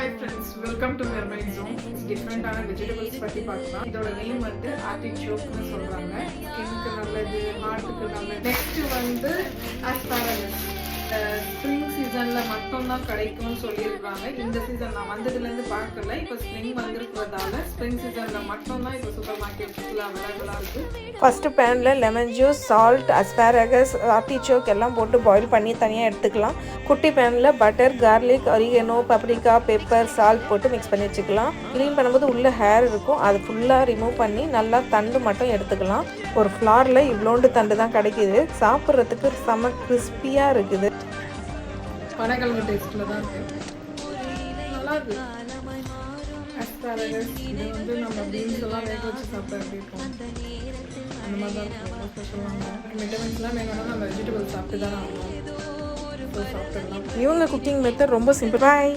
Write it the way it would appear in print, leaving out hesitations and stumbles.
Hi friends, welcome to Mermaid Zone. It's different vegetables பத்தி பார்க்கலாம். இதோட நேம் வந்து artichoke சொல்றாங்க. ஸ்கின்னுக்கு நல்லது, ஹார்ட்டுக்கு நல்லது. நெக்ஸ்ட் வந்து asparagus. ஸ்ப்ரிங் சீசன்ல மட்டும் தான் கிடைக்கும்னு சொல்லியிருக்காங்க. இந்த சீசன் நான் வந்ததுலேருந்து பார்க்கல. இப்போ ஸ்ப்ரிங் வந்திருக்கிறதால ஸ்ப்ரிங் சீசன்ல மட்டும் தான் இப்போ சூப்பர் மார்க்கெட்ஸ்ல அவைலபிளா இருக்கு. ஃபர்ஸ்ட் பேன்ல lemon juice, salt, asparagus, artichoke எல்லாம் போட்டு பாயில் பண்ணி தனியாக எடுத்துக்கலாம். குட்டி பேன்ல butter, garlic, oregano, paprika, pepper, salt போட்டு மிக்ஸ் பண்ணி வச்சுக்கலாம். க்ளீன் பண்ணும்போது உள்ள ஹேர் இருக்கும், அது ஃபுல்லாக ரிமூவ் பண்ணி நல்லா தண்டு மட்டும் எடுத்துக்கலாம். ஒரு ஃப்ளாரில் இவ்வளோண்டு தண்டு தான் கிடைக்கிது. சாப்பிட்றதுக்கு செம கிறிஸ்பியாக இருக்குது. பனக்கிழங்கு டேஸ்ட்டில் தான் இருக்கு, நல்லா இருக்கு. அஸ்பாரகஸ் இது வந்து நம்ம பீன்ஸ் எல்லாம் வேக வச்சு சாப்பிட்டா எப்படி இருக்கும் அந்த மாதிரி தான் இருக்கும். ரொம்ப ஸ்பெஷலாக விட்டமின்ஸ்லாம் வேணும்னா நம்ம வெஜிடபிள்ஸ் சாப்பிட்டு தான் ஆகணும். சாப்பிட்டுடலாம். இவங்க குக்கிங் மெத்தட் ரொம்ப சிம்பிள். பாய்.